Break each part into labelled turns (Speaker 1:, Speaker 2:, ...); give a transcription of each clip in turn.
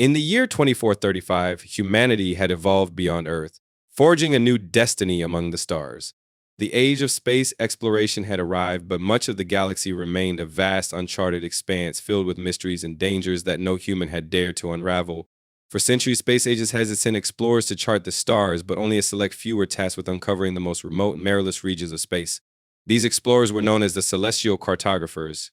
Speaker 1: In the year 2435, humanity had evolved beyond Earth, forging a new destiny among the stars. The age of space exploration had arrived, but much of the galaxy remained a vast, uncharted expanse filled with mysteries and dangers that no human had dared to unravel. For centuries, space ages has sent explorers to chart the stars, but only a select few were tasked with uncovering the most remote and perilous regions of space. These explorers were known as the Celestial Cartographers.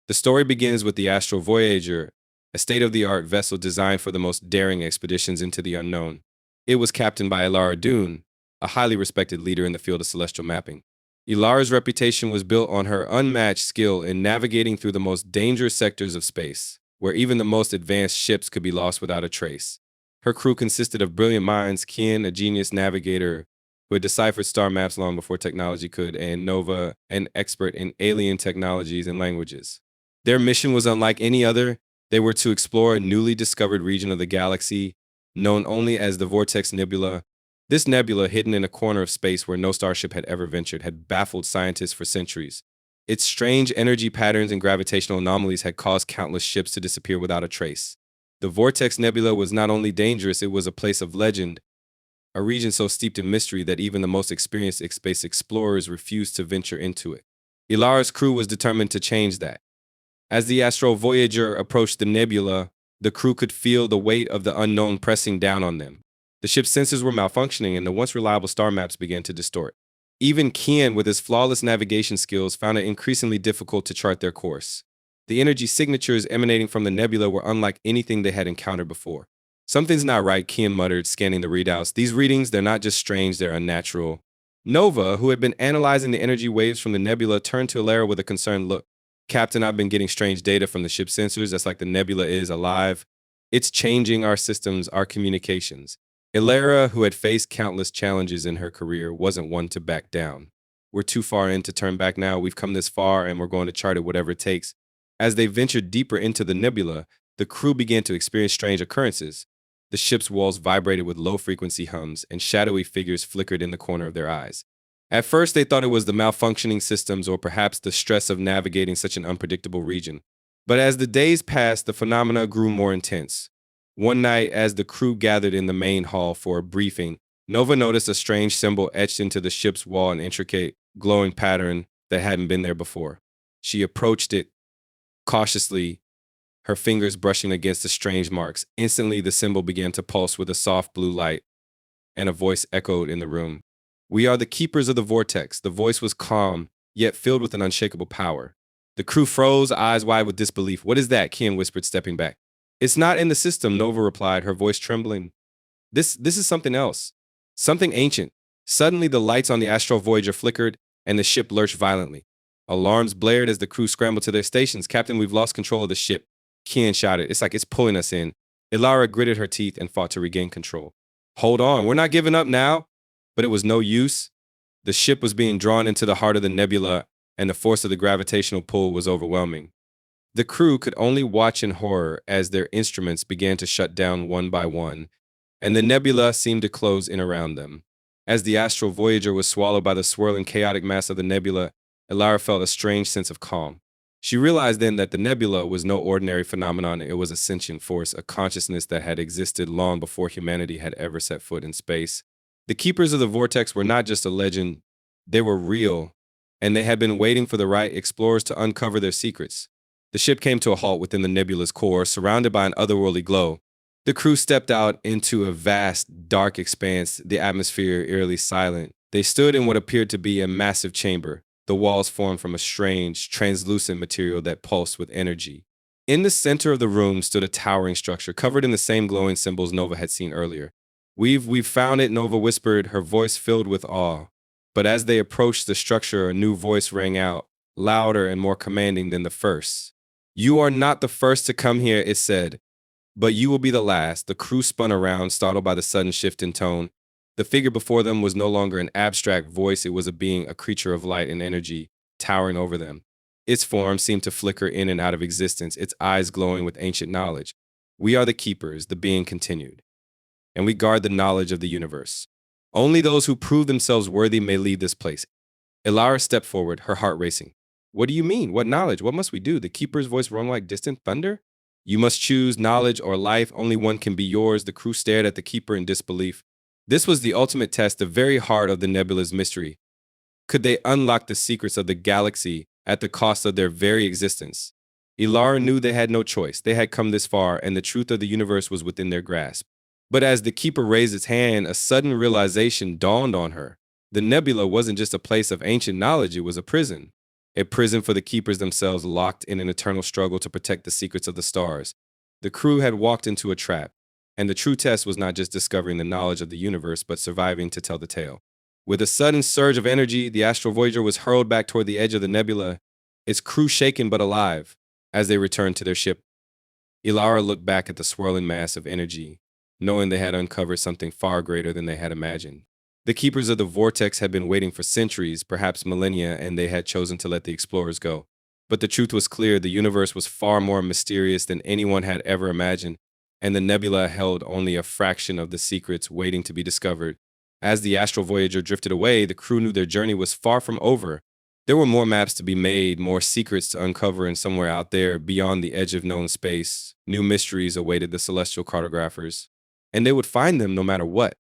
Speaker 1: The story begins with the Astral Voyager, a state-of-the-art vessel designed for the most daring expeditions into the unknown. It was captained by Elara Dune, a highly respected leader in the field of celestial mapping. Elara's reputation was built on her unmatched skill in navigating through the most dangerous sectors of space, where even the most advanced ships could be lost without a trace. Her crew consisted of brilliant minds, Ken, a genius navigator who had deciphered star maps long before technology could, and Nova, an expert in alien technologies and languages. Their mission was unlike any other. They were to explore a newly discovered region of the galaxy, known only as the Vortex Nebula. This nebula, hidden in a corner of space where no starship had ever ventured, had baffled scientists for centuries. Its strange energy patterns and gravitational anomalies had caused countless ships to disappear without a trace. The Vortex Nebula was not only dangerous, it was a place of legend, a region so steeped in mystery that even the most experienced space explorers refused to venture into it. Elara's crew was determined to change that. As the Astral Voyager approached the nebula, the crew could feel the weight of the unknown pressing down on them. The ship's sensors were malfunctioning and the once reliable star maps began to distort. Even Ken, with his flawless navigation skills, found it increasingly difficult to chart their course. The energy signatures emanating from the nebula were unlike anything they had encountered before. "Something's not right," Ken muttered, scanning the readouts. "These readings, they're not just strange, they're unnatural." Nova, who had been analyzing the energy waves from the nebula, turned to Elara with a concerned look. "Captain, I've been getting strange data from the ship sensors. That's like the nebula is alive. It's changing our systems, our communications." Elara, who had faced countless challenges in her career, wasn't one to back down. "We're too far in to turn back now. We've come this far and we're going to chart it whatever it takes." As they ventured deeper into the nebula, the crew began to experience strange occurrences. The ship's walls vibrated with low-frequency hums, and shadowy figures flickered in the corner of their eyes. At first, they thought it was the malfunctioning systems or perhaps the stress of navigating such an unpredictable region. But as the days passed, the phenomena grew more intense. One night, as the crew gathered in the main hall for a briefing, Nova noticed a strange symbol etched into the ship's wall, an intricate, glowing pattern that hadn't been there before. She approached it cautiously, her fingers brushing against the strange marks. Instantly, the symbol began to pulse with a soft blue light, and a voice echoed in the room. "We are the keepers of the vortex." The voice was calm, yet filled with an unshakable power. The crew froze, eyes wide with disbelief. "What is that?" Ken whispered, stepping back. "It's not in the system," Nova replied, her voice trembling. This is something else. Something ancient." Suddenly, the lights on the Astral Voyager flickered, and the ship lurched violently. Alarms blared as the crew scrambled to their stations. "Captain, we've lost control of the ship," Ken shouted. "It's like it's pulling us in." Elara gritted her teeth and fought to regain control. "Hold on, we're not giving up now." But it was no use. The ship was being drawn into the heart of the nebula, and the force of the gravitational pull was overwhelming. The crew could only watch in horror as their instruments began to shut down one by one, and the nebula seemed to close in around them. As the Astral Voyager was swallowed by the swirling, chaotic mass of the nebula, Elara felt a strange sense of calm. She realized then that the nebula was no ordinary phenomenon. It was a sentient force, a consciousness that had existed long before humanity had ever set foot in space. The keepers of the vortex were not just a legend, they were real, and they had been waiting for the right explorers to uncover their secrets. The ship came to a halt within the nebula's core, surrounded by an otherworldly glow. The crew stepped out into a vast, dark expanse, the atmosphere eerily silent. They stood in what appeared to be a massive chamber. The walls formed from a strange, translucent material that pulsed with energy. In the center of the room stood a towering structure, covered in the same glowing symbols Nova had seen earlier. We've found it," Nova whispered, her voice filled with awe. But as they approached the structure, a new voice rang out, louder and more commanding than the first. "You are not the first to come here," it said, "but you will be the last." The crew spun around, startled by the sudden shift in tone. The figure before them was no longer an abstract voice. It was a being, a creature of light and energy, towering over them. Its form seemed to flicker in and out of existence, its eyes glowing with ancient knowledge. "We are the keepers," the being continued, "and we guard the knowledge of the universe. Only those who prove themselves worthy may leave this place." Elara stepped forward, her heart racing. "What do you mean? What knowledge? What must we do?" The keeper's voice rung like distant thunder. You must choose knowledge or life. Only one can be yours. The crew stared at the keeper in disbelief. This was the ultimate test, the very heart of the nebula's mystery. Could they unlock the secrets of the galaxy at the cost of their very existence? Elara knew they had no choice. They had come this far, and the truth of the universe was within their grasp. But as the keeper raised its hand, a sudden realization dawned on her. The nebula wasn't just a place of ancient knowledge, it was a prison. A prison for the keepers themselves, locked in an eternal struggle to protect the secrets of the stars. The crew had walked into a trap, and the true test was not just discovering the knowledge of the universe, but surviving to tell the tale. With a sudden surge of energy, the Astral Voyager was hurled back toward the edge of the nebula, its crew shaken but alive. As they returned to their ship, Elara looked back at the swirling mass of energy, knowing they had uncovered something far greater than they had imagined. The keepers of the vortex had been waiting for centuries, perhaps millennia, and they had chosen to let the explorers go. But the truth was clear: the universe was far more mysterious than anyone had ever imagined, and the nebula held only a fraction of the secrets waiting to be discovered. As the Astral Voyager drifted away, the crew knew their journey was far from over. There were more maps to be made, more secrets to uncover, and somewhere out there, beyond the edge of known space, new mysteries awaited the Celestial Cartographers. And they would find them no matter what.